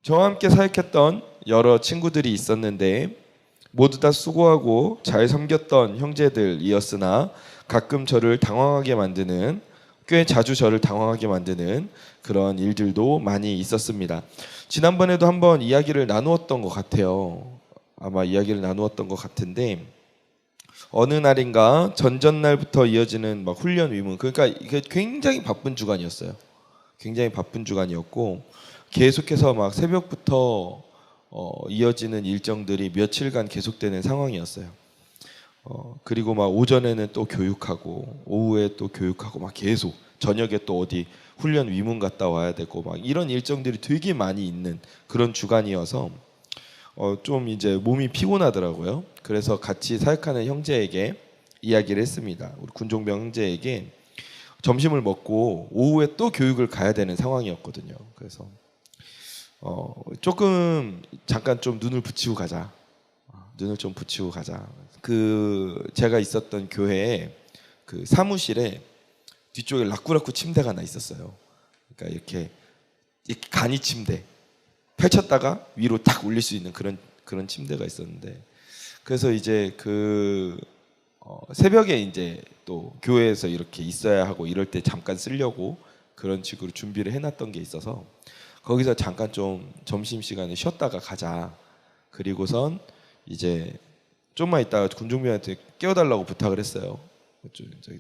저와 함께 사역했던 여러 친구들이 있었는데 모두 다 수고하고 잘 섬겼던 형제들이었으나 가끔 저를 당황하게 만드는, 꽤 자주 저를 당황하게 만드는 그런 일들도 많이 있었습니다. 지난번에도 한번 이야기를 나누었던 것 같아요. 아마 이야기를 나누었던 것 같은데, 어느 날인가 전전날부터 이어지는 막 훈련 위문, 그러니까 이게 굉장히 바쁜 주간이었어요. 굉장히 바쁜 주간이었고 계속해서 막 새벽부터 이어지는 일정들이 며칠간 계속되는 상황이었어요. 그리고 막 오전에는 또 교육하고 오후에 또 교육하고 막 계속 저녁에 또 어디 훈련 위문 갔다 와야 되고 막 이런 일정들이 되게 많이 있는 그런 주간이어서 좀 이제 몸이 피곤하더라고요. 그래서 같이 사역하는 형제에게 이야기를 했습니다. 우리 군종병 형제에게 점심을 먹고 오후에 또 교육을 가야 되는 상황이었거든요. 그래서 조금 잠깐 좀 눈을 붙이고 가자. 눈을 좀 붙이고 가자. 그 제가 있었던 교회에 그 사무실에 뒤쪽에 라꾸라꾸 침대가 하나 있었어요. 그러니까 이렇게 간이 침대 펼쳤다가 위로 탁 올릴 수 있는 그런 침대가 있었는데, 그래서 이제 그 새벽에 이제 또 교회에서 이렇게 있어야 하고 이럴 때 잠깐 쓰려고 그런 식으로 준비를 해놨던 게 있어서 거기서 잠깐 좀 점심시간에 쉬었다가 가자. 그리고선 이제 좀만 있다가 군중병한테 깨워달라고 부탁을 했어요.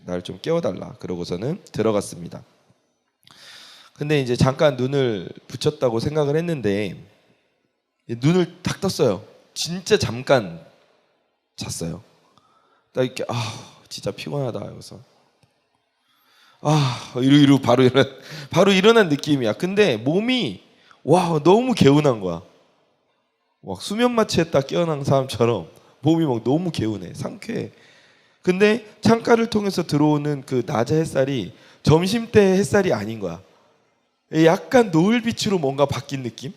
날 좀 깨워달라. 그러고서는 들어갔습니다. 근데 이제 잠깐 눈을 붙였다고 생각을 했는데 눈을 탁 떴어요. 진짜 잠깐 잤어요. 딱 이렇게 진짜 피곤하다. 여기서 이러고 바로 일어난 느낌이야. 근데 몸이 너무 개운한 거야. 막 수면 마취에 딱 깨어난 사람처럼 몸이 막 너무 개운해, 상쾌해. 근데 창가를 통해서 들어오는 그 낮의 햇살이 점심때 햇살이 아닌 거야. 약간 노을빛으로 뭔가 바뀐 느낌?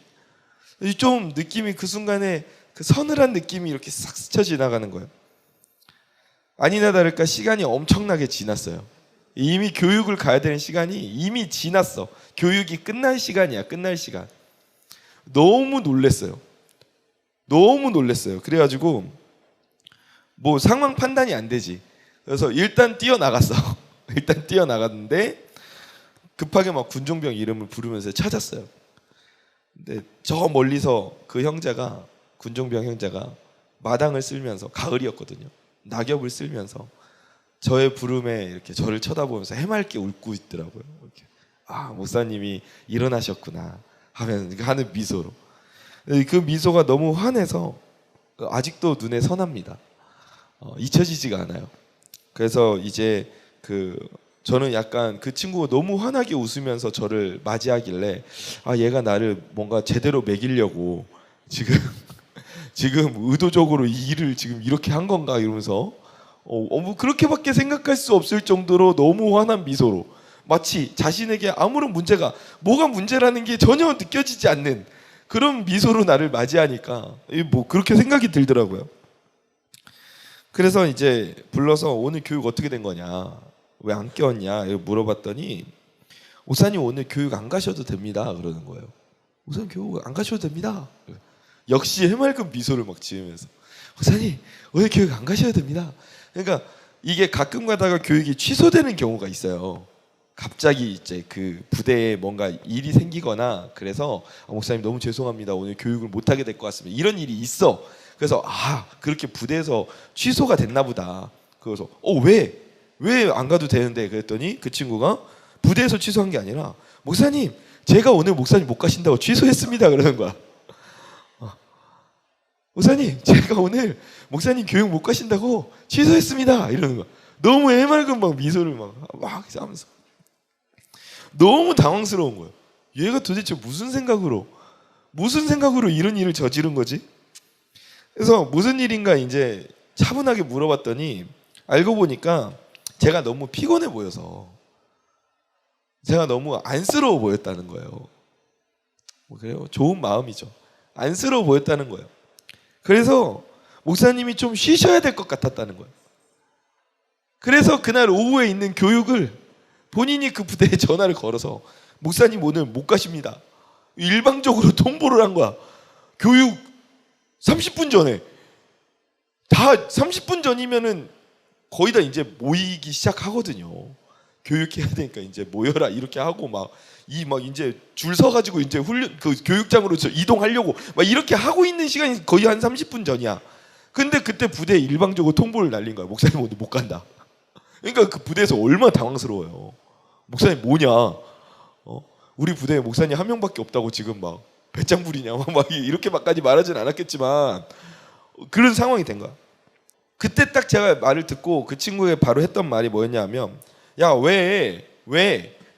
좀 느낌이 그 순간에 그 서늘한 느낌이 이렇게 싹 스쳐 지나가는 거예요. 아니나 다를까 시간이 엄청나게 지났어요. 이미 교육을 가야 되는 시간이 이미 지났어. 교육이 끝날 시간이야. 끝날 시간. 너무 놀랬어요. 너무 놀랬어요. 그래가지고 뭐 상황 판단이 안 되지. 그래서 일단 뛰어나갔어. 일단 뛰어나갔는데 급하게 막 군종병 이름을 부르면서 찾았어요. 근데 저 멀리서 그 형제가, 군종병 형제가 마당을 쓸면서, 가을이었거든요, 낙엽을 쓸면서 저의 부름에 이렇게 저를 쳐다보면서 해맑게 웃고 있더라고요. 이렇게. 목사님이 일어나셨구나 하는 미소로. 그 미소가 너무 환해서 아직도 눈에 선합니다. 잊혀지지가 않아요. 그래서 이제 저는 약간 그 친구가 너무 환하게 웃으면서 저를 맞이하길래 얘가 나를 뭔가 제대로 먹이려고 지금 의도적으로 이 일을 지금 이렇게 한 건가 이러면서 뭐 그렇게밖에 생각할 수 없을 정도로 너무 환한 미소로, 마치 자신에게 아무런 뭐가 문제라는 게 전혀 느껴지지 않는 그런 미소로 나를 맞이하니까 뭐 그렇게 생각이 들더라고요. 그래서 이제 불러서 오늘 교육 어떻게 된 거냐, 왜 안 깨웠냐 물어봤더니 목사님 오늘 교육 안 가셔도 됩니다 그러는 거예요. 목사님 교육 안 가셔도 됩니다. 역시 해맑은 미소를 막 지으면서 목사님 오늘 교육 안 가셔도 됩니다. 그러니까 이게 가끔 가다가 교육이 취소되는 경우가 있어요. 갑자기 이제 그 부대에 뭔가 일이 생기거나 그래서 목사님 너무 죄송합니다 오늘 교육을 못 하게 될 것 같습니다 이런 일이 있어. 그래서 그렇게 부대에서 취소가 됐나 보다. 그래서 왜 안 가도 되는데 그랬더니 그 친구가 부대에서 취소한 게 아니라 목사님 제가 오늘 목사님 못 가신다고 취소했습니다 그러는 거야. 목사님 제가 오늘 목사님 교육 못 가신다고 취소했습니다 이러는 거야. 너무 해맑은 막 미소를 막 하면서 너무 당황스러운 거예요. 얘가 도대체 무슨 생각으로 이런 일을 저지른 거지? 그래서 무슨 일인가 이제 차분하게 물어봤더니 알고 보니까 제가 너무 피곤해 보여서, 제가 너무 안쓰러워 보였다는 거예요. 그래요? 좋은 마음이죠. 안쓰러워 보였다는 거예요. 그래서 목사님이 좀 쉬셔야 될 것 같았다는 거예요. 그래서 그날 오후에 있는 교육을 본인이 그 부대에 전화를 걸어서 목사님 오늘 못 가십니다. 일방적으로 통보를 한 거야. 교육 30분 전에. 다 30분 전이면은 거의 다 이제 모이기 시작하거든요. 교육해야 되니까 이제 모여라 이렇게 하고 막 이제 줄 서가지고 이제 훈련 그 교육장으로 이동하려고 막 이렇게 하고 있는 시간이 거의 한 30분 전이야. 근데 그때 부대에 일방적으로 통보를 날린 거야. 목사님 오늘 못 간다. 그러니까 그 부대에서 얼마나 당황스러워요. 목사님 뭐냐? 우리 부대에 목사님 한 명밖에 없다고 지금 막 배짱 부리냐? 막 이렇게까지 말하진 않았겠지만 그런 상황이 된 거야. 그때 딱 제가 말을 듣고 그 친구가 바로 했던 말이 뭐였냐면, 야, 왜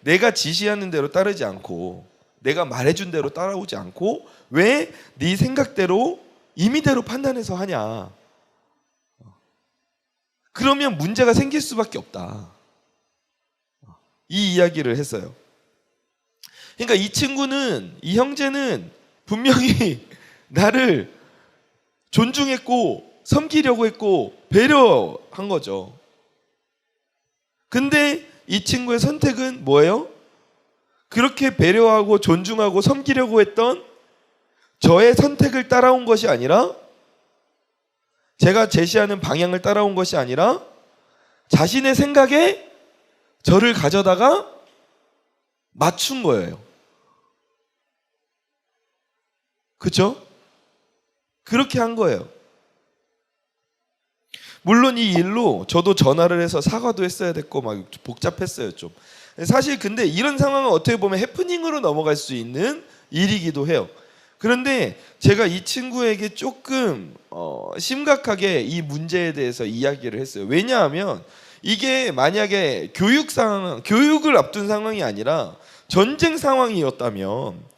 내가 지시하는 대로 따르지 않고 내가 말해준 대로 따라오지 않고 왜 네 생각대로 임의대로 판단해서 하냐? 그러면 문제가 생길 수밖에 없다. 이 이야기를 했어요. 그러니까 이 형제는 분명히 나를 존중했고 섬기려고 했고 배려한 거죠. 근데 이 친구의 선택은 뭐예요? 그렇게 배려하고 존중하고 섬기려고 했던 저의 선택을 따라온 것이 아니라, 제가 제시하는 방향을 따라온 것이 아니라 자신의 생각에 저를 가져다가 맞춘 거예요. 그렇죠? 그렇게 한 거예요. 물론 이 일로 저도 전화를 해서 사과도 했어야 됐고 막 복잡했어요 좀. 사실 근데 이런 상황은 어떻게 보면 해프닝으로 넘어갈 수 있는 일이기도 해요. 그런데 제가 이 친구에게 조금 심각하게 이 문제에 대해서 이야기를 했어요. 왜냐하면 이게 만약에 교육을 앞둔 상황이 아니라 전쟁 상황이었다면,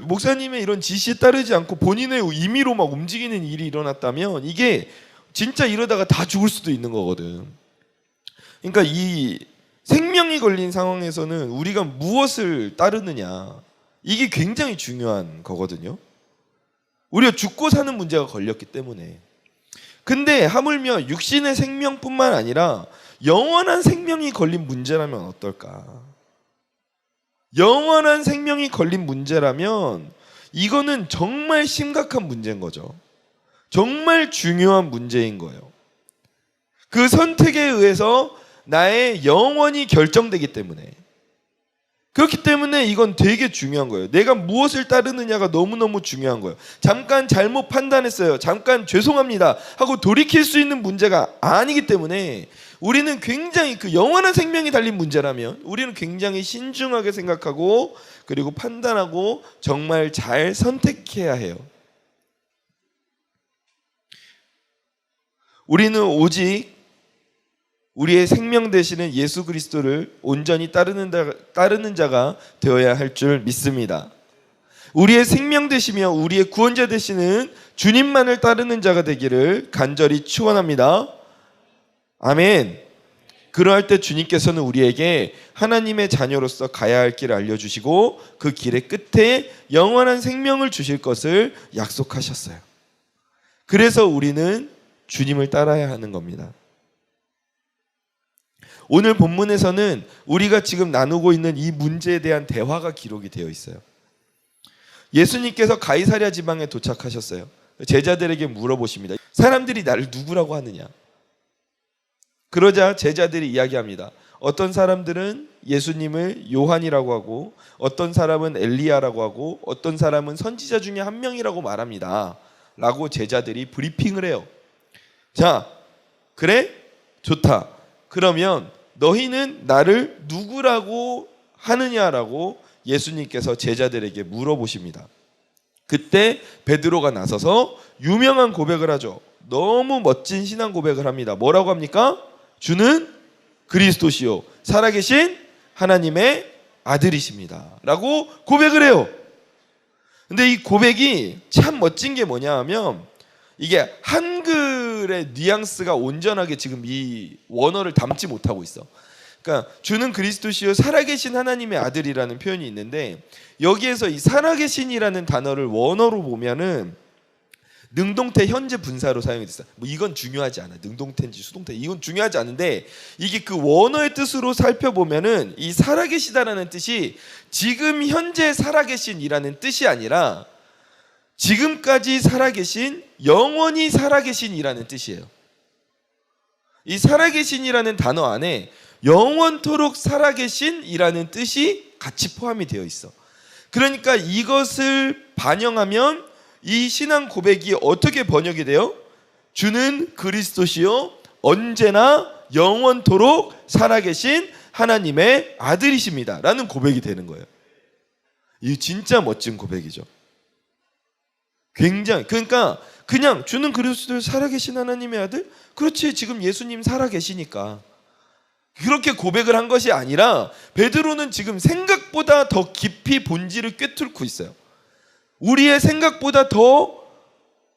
목사님의 이런 지시에 따르지 않고 본인의 임의로 막 움직이는 일이 일어났다면 이게 진짜 이러다가 다 죽을 수도 있는 거거든. 그러니까 이 생명이 걸린 상황에서는 우리가 무엇을 따르느냐, 이게 굉장히 중요한 거거든요. 우리가 죽고 사는 문제가 걸렸기 때문에. 근데 하물며 육신의 생명뿐만 아니라 영원한 생명이 걸린 문제라면 어떨까? 영원한 생명이 걸린 문제라면 이거는 정말 심각한 문제인 거죠. 정말 중요한 문제인 거예요. 그 선택에 의해서 나의 영원이 결정되기 때문에. 그렇기 때문에 이건 되게 중요한 거예요. 내가 무엇을 따르느냐가 너무너무 중요한 거예요. 잠깐 잘못 판단했어요, 잠깐 죄송합니다 하고 돌이킬 수 있는 문제가 아니기 때문에 우리는 굉장히 그 영원한 생명이 달린 문제라면 우리는 굉장히 신중하게 생각하고 그리고 판단하고 정말 잘 선택해야 해요. 우리는 오직 우리의 생명 되시는 예수 그리스도를 온전히 따르는 자가 되어야 할 줄 믿습니다. 우리의 생명 되시며 우리의 구원자 되시는 주님만을 따르는 자가 되기를 간절히 축원합니다. 아멘. 그러할 때 주님께서는 우리에게 하나님의 자녀로서 가야 할 길을 알려주시고 그 길의 끝에 영원한 생명을 주실 것을 약속하셨어요. 그래서 우리는 주님을 따라야 하는 겁니다. 오늘 본문에서는 우리가 지금 나누고 있는 이 문제에 대한 대화가 기록이 되어 있어요. 예수님께서 가이사랴 지방에 도착하셨어요. 제자들에게 물어보십니다. 사람들이 나를 누구라고 하느냐? 그러자 제자들이 이야기합니다. 어떤 사람들은 예수님을 요한이라고 하고, 어떤 사람은 엘리야라고 하고, 어떤 사람은 선지자 중에 한 명이라고 말합니다 라고 제자들이 브리핑을 해요. 자, 그래? 좋다. 그러면 너희는 나를 누구라고 하느냐라고 예수님께서 제자들에게 물어보십니다. 그때 베드로가 나서서 유명한 고백을 하죠. 너무 멋진 신앙 고백을 합니다. 뭐라고 합니까? 주는 그리스도시요 살아계신 하나님의 아들이십니다 라고 고백을 해요. 근데 이 고백이 참 멋진 게 뭐냐 하면 이게 한글의 뉘앙스가 온전하게 지금 이 원어를 담지 못하고 있어. 그러니까 주는 그리스도시요 살아계신 하나님의 아들이라는 표현이 있는데, 여기에서 이 살아계신이라는 단어를 원어로 보면은 능동태 현재 분사로 사용이 됐어요. 뭐 이건 중요하지 않아. 능동태인지 수동태 이건 중요하지 않은데 이게 그 원어의 뜻으로 살펴보면은 이 살아계시다라는 뜻이 지금 현재 살아계신이라는 뜻이 아니라 지금까지 살아계신, 영원히 살아계신이라는 뜻이에요. 이 살아계신이라는 단어 안에 영원토록 살아계신이라는 뜻이 같이 포함이 되어 있어. 그러니까 이것을 반영하면 이 신앙 고백이 어떻게 번역이 돼요? 주는 그리스도시요 언제나 영원토록 살아계신 하나님의 아들이십니다 라는 고백이 되는 거예요. 이 진짜 멋진 고백이죠. 굉장히, 그러니까 그냥 주는 그리스도 살아계신 하나님의 아들? 그렇지, 지금 예수님 살아계시니까 그렇게 고백을 한 것이 아니라 베드로는 지금 생각보다 더 깊이 본질을 꿰뚫고 있어요. 우리의 생각보다 더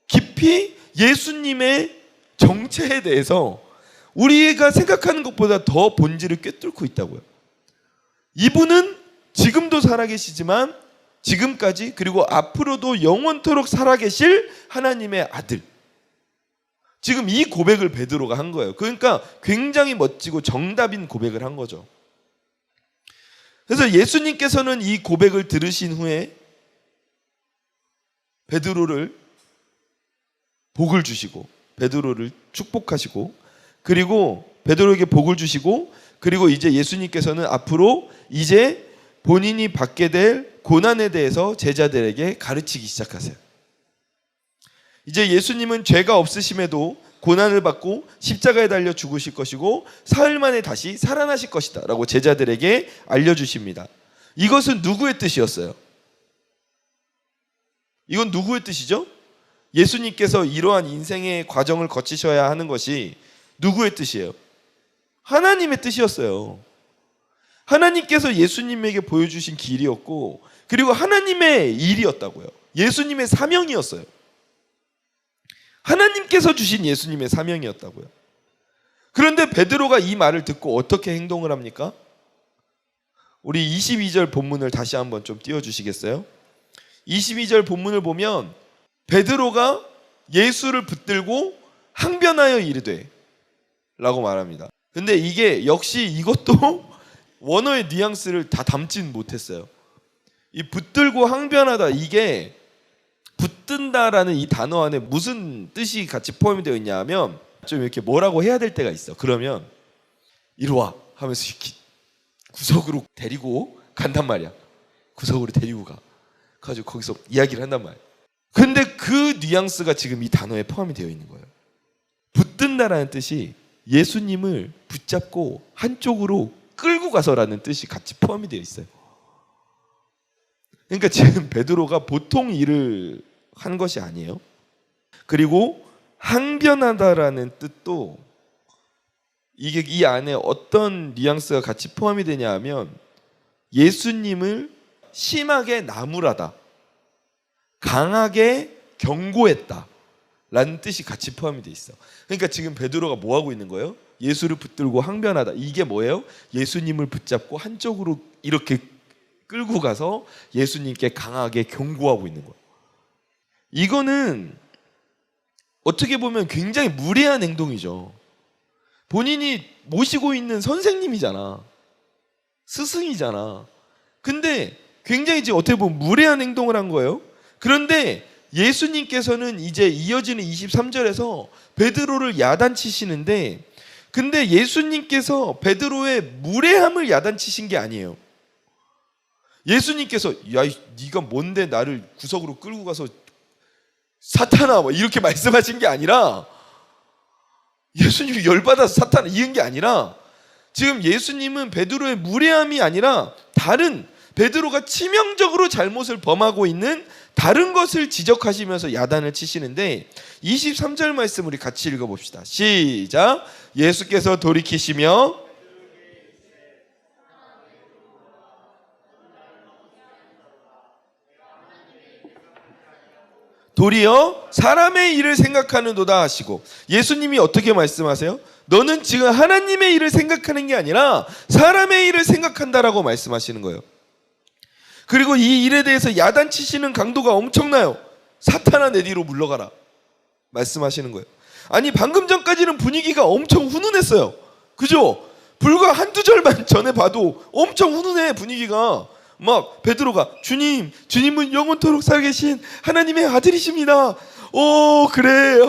깊이 예수님의 정체에 대해서 우리가 생각하는 것보다 더 본질을 꿰뚫고 있다고요. 이분은 지금도 살아계시지만 지금까지 그리고 앞으로도 영원토록 살아계실 하나님의 아들. 지금 이 고백을 베드로가 한 거예요. 그러니까 굉장히 멋지고 정답인 고백을 한 거죠. 그래서 예수님께서는 이 고백을 들으신 후에 베드로를 복을 주시고 베드로를 축복하시고 그리고 베드로에게 복을 주시고 그리고 이제 예수님께서는 앞으로 이제 본인이 받게 될 고난에 대해서 제자들에게 가르치기 시작하세요. 이제 예수님은 죄가 없으심에도 고난을 받고 십자가에 달려 죽으실 것이고 사흘 만에 다시 살아나실 것이다 라고 제자들에게 알려주십니다. 이것은 누구의 뜻이었어요? 이건 누구의 뜻이죠? 예수님께서 이러한 인생의 과정을 거치셔야 하는 것이 누구의 뜻이에요? 하나님의 뜻이었어요. 하나님께서 예수님에게 보여주신 길이었고 그리고 하나님의 일이었다고요. 예수님의 사명이었어요. 하나님께서 주신 예수님의 사명이었다고요. 그런데 베드로가 이 말을 듣고 어떻게 행동을 합니까? 우리 22절 본문을 다시 한번 좀 띄워주시겠어요? 22절 본문을 보면 베드로가 예수를 붙들고 항변하여 이르되 라고 말합니다. 근데 이게 역시 이것도 원어의 뉘앙스를 다 담진 못했어요. 이 붙들고 항변하다, 이게 붙든다라는 이 단어 안에 무슨 뜻이 같이 포함이 되어 있냐 하면 좀 이렇게 뭐라고 해야 될 때가 있어. 그러면 이리 와 하면서 이렇게 구석으로 데리고 간단 말이야. 구석으로 데리고 가. 가지고 거기서 이야기를 한단 말이야. 근데 그 뉘앙스가 지금 이 단어에 포함이 되어 있는 거예요. 붙든다라는 뜻이 예수님을 붙잡고 한쪽으로 끌고 가서라는 뜻이 같이 포함이 되어 있어요. 그러니까 지금 베드로가 보통 일을 한 것이 아니에요. 그리고 항변하다라는 뜻도 이게 이 안에 어떤 뉘앙스가 같이 포함이 되냐 하면 예수님을 심하게 나무라다, 강하게 경고했다 라는 뜻이 같이 포함이 돼 있어. 그러니까 지금 베드로가 뭐 하고 있는 거예요? 예수를 붙들고 항변하다. 이게 뭐예요? 예수님을 붙잡고 한쪽으로 이렇게 끌고 가서 예수님께 강하게 경고하고 있는 거예요. 이거는 어떻게 보면 굉장히 무례한 행동이죠. 본인이 모시고 있는 선생님이잖아. 스승이잖아. 근데 굉장히 이제 어떻게 보면 무례한 행동을 한 거예요. 그런데 예수님께서는 이제 이어지는 23절에서 베드로를 야단치시는데, 근데 예수님께서 베드로의 무례함을 야단치신 게 아니에요. 예수님께서 야, 네가 뭔데 나를 구석으로 끌고 가서 사탄아 뭐 이렇게 말씀하신 게 아니라, 예수님이 열받아서 사탄아 이은 게 아니라, 지금 예수님은 베드로의 무례함이 아니라 다른, 베드로가 치명적으로 잘못을 범하고 있는 다른 것을 지적하시면서 야단을 치시는데, 23절 말씀 우리 같이 읽어봅시다. 시작. 예수께서 돌이키시며 도리어 사람의 일을 생각하는도다 하시고, 예수님이 어떻게 말씀하세요? 너는 지금 하나님의 일을 생각하는 게 아니라 사람의 일을 생각한다라고 말씀하시는 거예요. 그리고 이 일에 대해서 야단치시는 강도가 엄청나요. 사탄아 내 뒤로 물러가라. 말씀하시는 거예요. 아니 방금 전까지는 분위기가 엄청 훈훈했어요. 그죠? 불과 한두 절만 전에 봐도 엄청 훈훈해 분위기가. 막 베드로가 주님은 영원토록 살아계신 하나님의 아들이십니다. 그래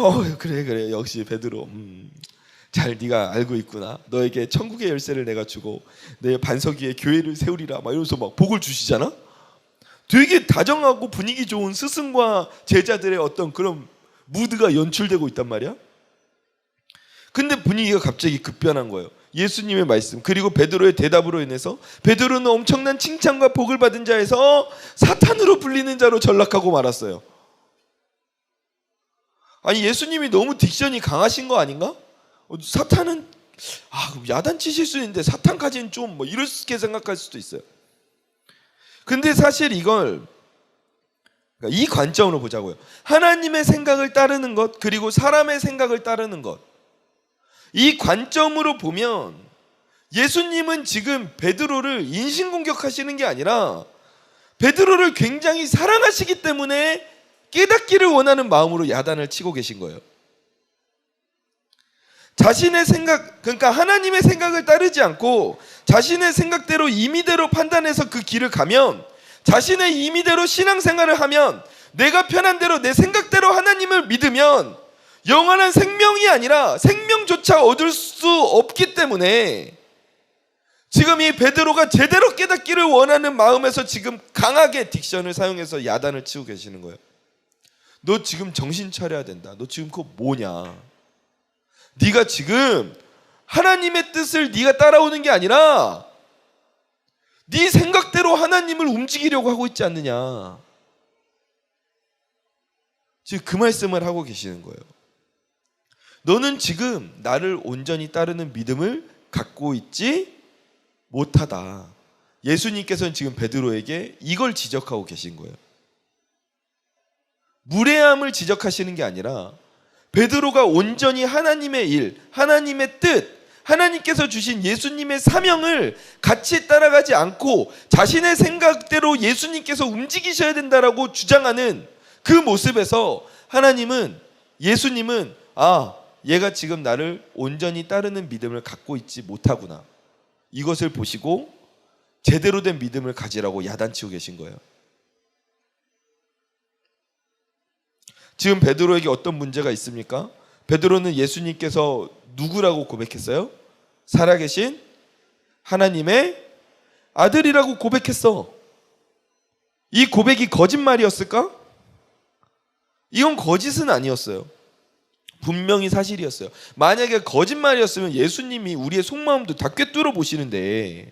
역시 베드로 잘 네가 알고 있구나. 너에게 천국의 열쇠를 내가 주고 내 반석 위에 교회를 세우리라 막 이러면서 막 복을 주시잖아. 되게 다정하고 분위기 좋은 스승과 제자들의 어떤 그런 무드가 연출되고 있단 말이야. 근데 분위기가 갑자기 급변한 거예요. 예수님의 말씀 그리고 베드로의 대답으로 인해서 베드로는 엄청난 칭찬과 복을 받은 자에서 사탄으로 불리는 자로 전락하고 말았어요. 아니 예수님이 너무 딕션이 강하신 거 아닌가? 사탄은 야단치실 수 있는데 사탄까지는 좀 이렇게 생각할 수도 있어요. 근데 사실 이 관점으로 보자고요. 하나님의 생각을 따르는 것 그리고 사람의 생각을 따르는 것, 이 관점으로 보면 예수님은 지금 베드로를 인신공격하시는 게 아니라 베드로를 굉장히 사랑하시기 때문에 깨닫기를 원하는 마음으로 야단을 치고 계신 거예요. 자신의 생각, 그러니까 하나님의 생각을 따르지 않고 자신의 생각대로 임의대로 판단해서 그 길을 가면, 자신의 임의대로 신앙생활을 하면, 내가 편한 대로 내 생각대로 하나님을 믿으면 영원한 생명이 아니라 생명조차 얻을 수 없기 때문에 지금 이 베드로가 제대로 깨닫기를 원하는 마음에서 지금 강하게 딕션을 사용해서 야단을 치고 계시는 거예요. 너 지금 정신 차려야 된다. 너 지금 그거 뭐냐? 네가 지금 하나님의 뜻을 네가 따라오는 게 아니라 네 생각대로 하나님을 움직이려고 하고 있지 않느냐. 지금 그 말씀을 하고 계시는 거예요. 너는 지금 나를 온전히 따르는 믿음을 갖고 있지 못하다. 예수님께서는 지금 베드로에게 이걸 지적하고 계신 거예요. 무례함을 지적하시는 게 아니라 베드로가 온전히 하나님의 일, 하나님의 뜻, 하나님께서 주신 예수님의 사명을 같이 따라가지 않고 자신의 생각대로 예수님께서 움직이셔야 된다라고 주장하는 그 모습에서 예수님은 얘가 지금 나를 온전히 따르는 믿음을 갖고 있지 못하구나. 이것을 보시고 제대로 된 믿음을 가지라고 야단치고 계신 거예요. 지금 베드로에게 어떤 문제가 있습니까? 베드로는 예수님께서 누구라고 고백했어요? 살아계신 하나님의 아들이라고 고백했어. 이 고백이 거짓말이었을까? 이건 거짓은 아니었어요. 분명히 사실이었어요. 만약에 거짓말이었으면 예수님이 우리의 속마음도 다 꿰뚫어 보시는데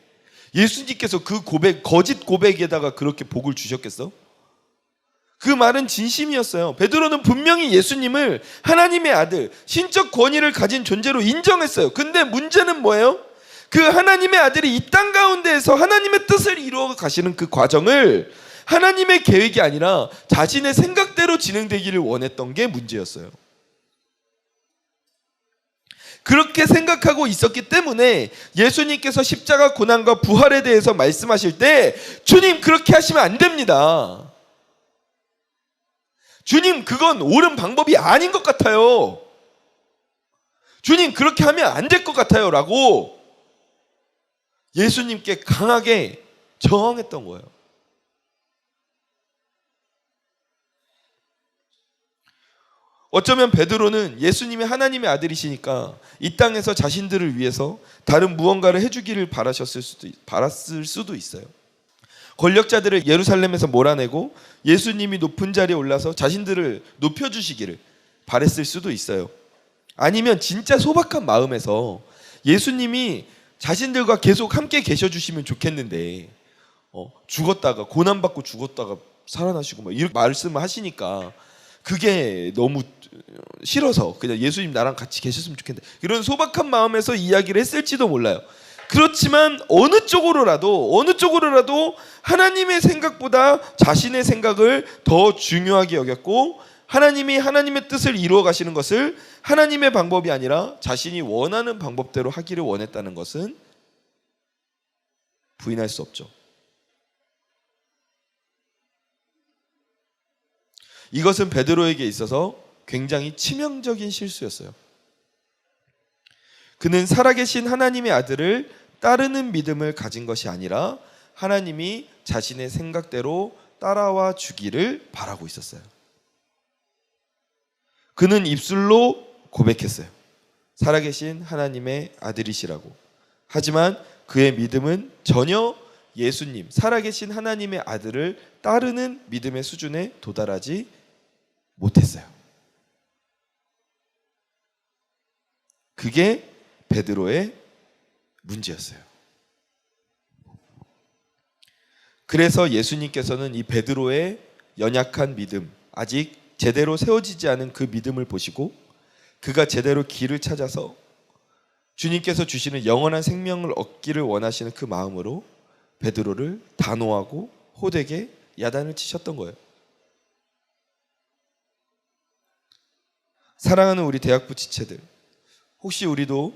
예수님께서 그 거짓 고백에다가 그렇게 복을 주셨겠어? 그 말은 진심이었어요. 베드로는 분명히 예수님을 하나님의 아들, 신적 권위를 가진 존재로 인정했어요. 근데 문제는 뭐예요? 그 하나님의 아들이 이 땅 가운데에서 하나님의 뜻을 이루어 가시는 그 과정을 하나님의 계획이 아니라 자신의 생각대로 진행되기를 원했던 게 문제였어요. 그렇게 생각하고 있었기 때문에 예수님께서 십자가 고난과 부활에 대해서 말씀하실 때 주님 그렇게 하시면 안 됩니다. 주님 그건 옳은 방법이 아닌 것 같아요. 주님 그렇게 하면 안 될 것 같아요 라고 예수님께 강하게 저항했던 거예요. 어쩌면 베드로는 예수님이 하나님의 아들이시니까 이 땅에서 자신들을 위해서 다른 무언가를 해주기를 바랐을 수도 있어요. 권력자들을 예루살렘에서 몰아내고 예수님이 높은 자리에 올라서 자신들을 높여주시기를 바랬을 수도 있어요. 아니면 진짜 소박한 마음에서 예수님이 자신들과 계속 함께 계셔주시면 좋겠는데 죽었다가 고난받고 죽었다가 살아나시고 막 이렇게 말씀을 하시니까 그게 너무 싫어서 그냥 예수님 나랑 같이 계셨으면 좋겠는데 이런 소박한 마음에서 이야기를 했을지도 몰라요. 그렇지만 어느 쪽으로라도 하나님의 생각보다 자신의 생각을 더 중요하게 여겼고 하나님이 하나님의 뜻을 이루어 가시는 것을 하나님의 방법이 아니라 자신이 원하는 방법대로 하기를 원했다는 것은 부인할 수 없죠. 이것은 베드로에게 있어서 굉장히 치명적인 실수였어요. 그는 살아계신 하나님의 아들을 따르는 믿음을 가진 것이 아니라 하나님이 자신의 생각대로 따라와 주기를 바라고 있었어요. 그는 입술로 고백했어요. 살아계신 하나님의 아들이시라고. 하지만 그의 믿음은 전혀 예수님, 살아계신 하나님의 아들을 따르는 믿음의 수준에 도달하지 못했어요. 그게 베드로의 문제였어요. 그래서 예수님께서는 이 베드로의 연약한 믿음, 아직 제대로 세워지지 않은 그 믿음을 보시고 그가 제대로 길을 찾아서 주님께서 주시는 영원한 생명을 얻기를 원하시는 그 마음으로 베드로를 단호하고 호되게 야단을 치셨던 거예요. 사랑하는 우리 대학부 지체들, 혹시 우리도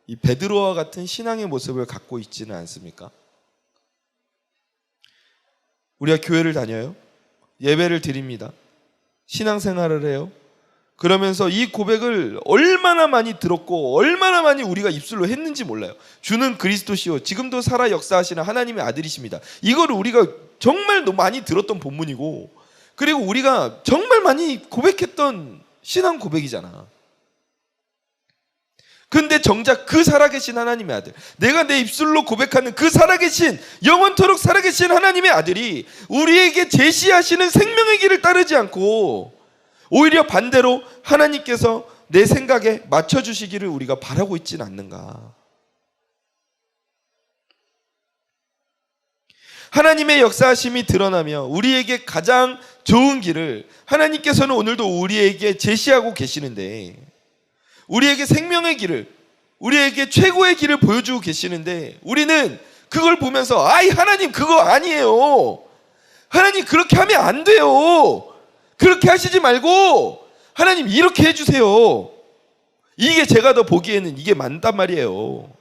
이 베드로와 같은 신앙의 모습을 갖고 있지는 않습니까? 우리가 교회를 다녀요. 예배를 드립니다. 신앙생활을 해요. 그러면서 이 고백을 얼마나 많이 들었고 얼마나 많이 우리가 입술로 했는지 몰라요. 주는 그리스도시요 지금도 살아 역사하시는 하나님의 아들이십니다. 이거를 우리가 정말 너무 많이 들었던 본문이고, 그리고 우리가 정말 많이 고백했던 신앙 고백이잖아. 근데 정작 그 살아계신 하나님의 아들, 내가 내 입술로 고백하는 그 살아계신, 영원토록 살아계신 하나님의 아들이 우리에게 제시하시는 생명의 길을 따르지 않고 오히려 반대로 하나님께서 내 생각에 맞춰주시기를 우리가 바라고 있지는 않는가. 하나님의 역사하심이 드러나며 우리에게 가장 좋은 길을 하나님께서는 오늘도 우리에게 제시하고 계시는데, 우리에게 생명의 길을, 우리에게 최고의 길을 보여주고 계시는데 우리는 그걸 보면서 아이 하나님 그거 아니에요, 하나님 그렇게 하면 안 돼요, 그렇게 하시지 말고 하나님 이렇게 해주세요, 이게 제가 더 보기에는 이게 맞단 말이에요.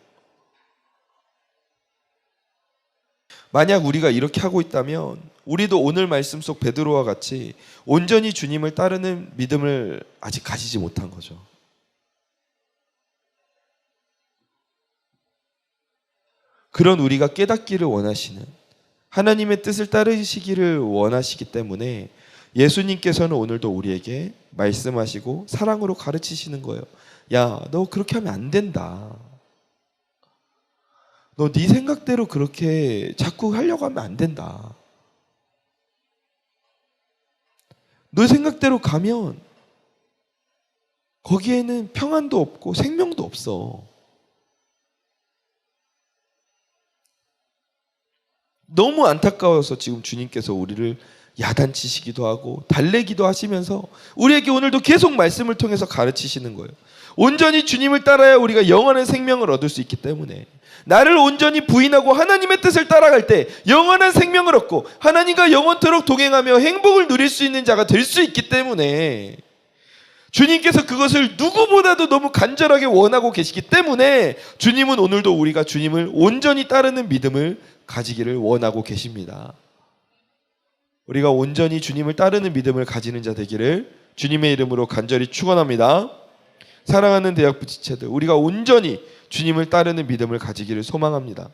만약 우리가 이렇게 하고 있다면 우리도 오늘 말씀 속 베드로와 같이 온전히 주님을 따르는 믿음을 아직 가지지 못한 거죠. 그런 우리가 깨닫기를 원하시는, 하나님의 뜻을 따르시기를 원하시기 때문에 예수님께서는 오늘도 우리에게 말씀하시고 사랑으로 가르치시는 거예요. 야, 너 그렇게 하면 안 된다. 너 네 생각대로 그렇게 자꾸 하려고 하면 안 된다. 너 생각대로 가면 거기에는 평안도 없고 생명도 없어. 너무 안타까워서 지금 주님께서 우리를 야단치시기도 하고 달래기도 하시면서 우리에게 오늘도 계속 말씀을 통해서 가르치시는 거예요. 온전히 주님을 따라야 우리가 영원한 생명을 얻을 수 있기 때문에, 나를 온전히 부인하고 하나님의 뜻을 따라갈 때 영원한 생명을 얻고 하나님과 영원토록 동행하며 행복을 누릴 수 있는 자가 될 수 있기 때문에, 주님께서 그것을 누구보다도 너무 간절하게 원하고 계시기 때문에 주님은 오늘도 우리가 주님을 온전히 따르는 믿음을 가지기를 원하고 계십니다. 우리가 온전히 주님을 따르는 믿음을 가지는 자 되기를 주님의 이름으로 간절히 축원합니다. 사랑하는 대학부 지체들, 우리가 온전히 주님을 따르는 믿음을 가지기를 소망합니다.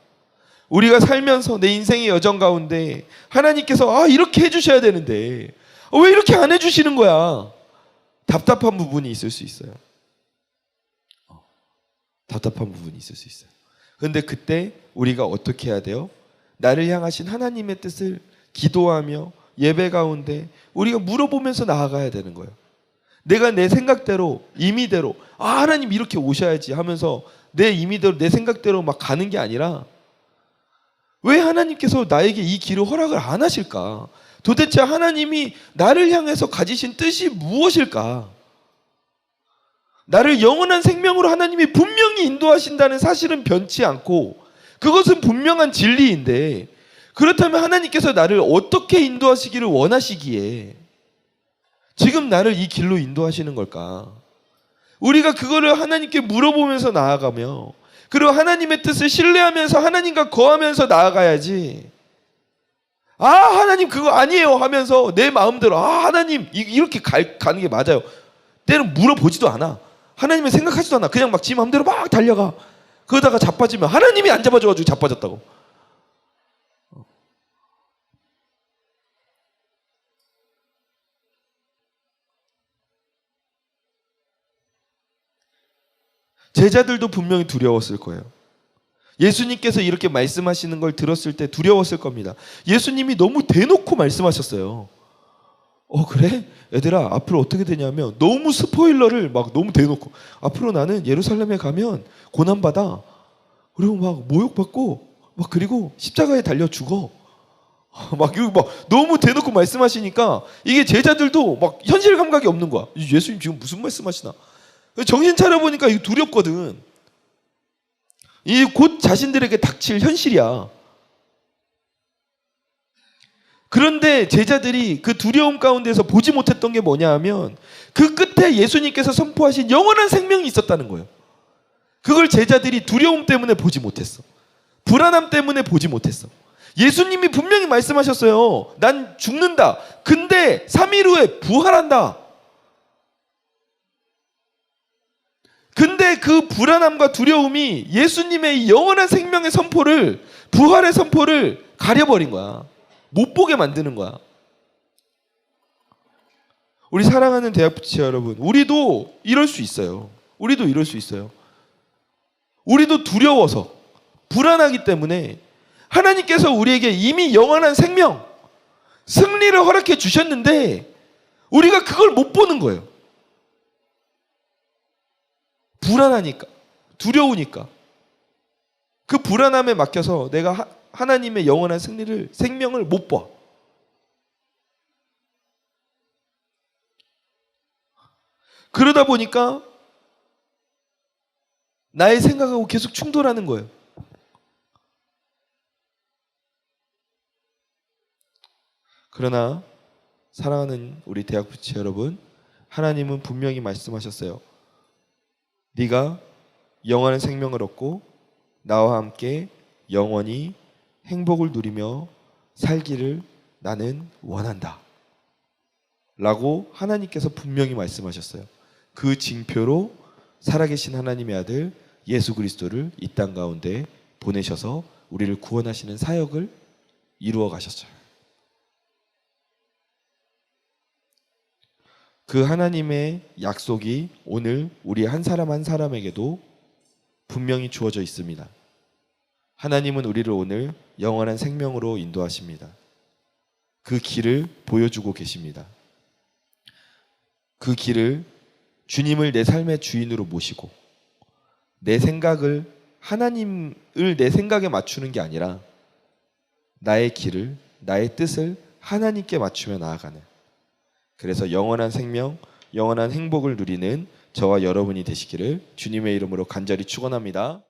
우리가 살면서 내 인생의 여정 가운데 하나님께서 이렇게 해주셔야 되는데 왜 이렇게 안 해주시는 거야? 답답한 부분이 있을 수 있어요. 답답한 부분이 있을 수 있어요. 그런데 그때 우리가 어떻게 해야 돼요? 나를 향하신 하나님의 뜻을 기도하며 예배 가운데 우리가 물어보면서 나아가야 되는 거예요. 내가 내 생각대로, 임의대로 하나님 이렇게 오셔야지 하면서 내 임의대로, 내 생각대로 막 가는 게 아니라, 왜 하나님께서 나에게 이 길을 허락을 안 하실까? 도대체 하나님이 나를 향해서 가지신 뜻이 무엇일까? 나를 영원한 생명으로 하나님이 분명히 인도하신다는 사실은 변치 않고 그것은 분명한 진리인데, 그렇다면 하나님께서 나를 어떻게 인도하시기를 원하시기에 지금 나를 이 길로 인도하시는 걸까? 우리가 그거를 하나님께 물어보면서 나아가며, 그리고 하나님의 뜻을 신뢰하면서 하나님과 거하면서 나아가야지, 하나님 그거 아니에요 하면서 내 마음대로 하나님 이렇게 가는 게 맞아요, 때는 물어보지도 않아. 하나님을 생각하지도 않아. 그냥 막 지 마음대로 막 달려가. 그러다가 자빠지면 하나님이 안 잡아줘가지고 자빠졌다고. 제자들도 분명히 두려웠을 거예요. 예수님께서 이렇게 말씀하시는 걸 들었을 때 두려웠을 겁니다. 예수님이 너무 대놓고 말씀하셨어요. 그래? 얘들아, 앞으로 어떻게 되냐면 너무 스포일러를 막 너무 대놓고, 앞으로 나는 예루살렘에 가면 고난받아. 그리고 막 모욕받고, 막 그리고 십자가에 달려 죽어. 이거 막 너무 대놓고 말씀하시니까 이게 제자들도 막 현실 감각이 없는 거야. 예수님 지금 무슨 말씀하시나? 정신 차려보니까 이거 두렵거든. 이 곧 자신들에게 닥칠 현실이야. 그런데 제자들이 그 두려움 가운데서 보지 못했던 게 뭐냐 하면 그 끝에 예수님께서 선포하신 영원한 생명이 있었다는 거예요. 그걸 제자들이 두려움 때문에 보지 못했어. 불안함 때문에 보지 못했어. 예수님이 분명히 말씀하셨어요. 난 죽는다. 근데 3일 후에 부활한다. 근데 그 불안함과 두려움이 예수님의 영원한 생명의 선포를, 부활의 선포를 가려버린 거야. 못 보게 만드는 거야. 우리 사랑하는 대학부치 여러분, 우리도 이럴 수 있어요. 우리도 이럴 수 있어요. 우리도 두려워서, 불안하기 때문에 하나님께서 우리에게 이미 영원한 생명, 승리를 허락해 주셨는데 우리가 그걸 못 보는 거예요. 불안하니까, 두려우니까. 그 불안함에 맡겨서 내가 하나님의 영원한 승리를, 생명을 못 봐. 그러다 보니까 나의 생각하고 계속 충돌하는 거예요. 그러나 사랑하는 우리 대학부치 여러분, 하나님은 분명히 말씀하셨어요. 네가 영원한 생명을 얻고 나와 함께 영원히 행복을 누리며 살기를 나는 원한다. 라고 하나님께서 분명히 말씀하셨어요. 그 징표로 살아계신 하나님의 아들 예수 그리스도를 이 땅 가운데 보내셔서 우리를 구원하시는 사역을 이루어 가셨어요. 그 하나님의 약속이 오늘 우리 한 사람 한 사람에게도 분명히 주어져 있습니다. 하나님은 우리를 오늘 영원한 생명으로 인도하십니다. 그 길을 보여주고 계십니다. 그 길을 주님을 내 삶의 주인으로 모시고 내 생각을, 하나님을 내 생각에 맞추는 게 아니라 나의 길을, 나의 뜻을 하나님께 맞추며 나아가는, 그래서 영원한 생명, 영원한 행복을 누리는 저와 여러분이 되시기를 주님의 이름으로 간절히 축원합니다.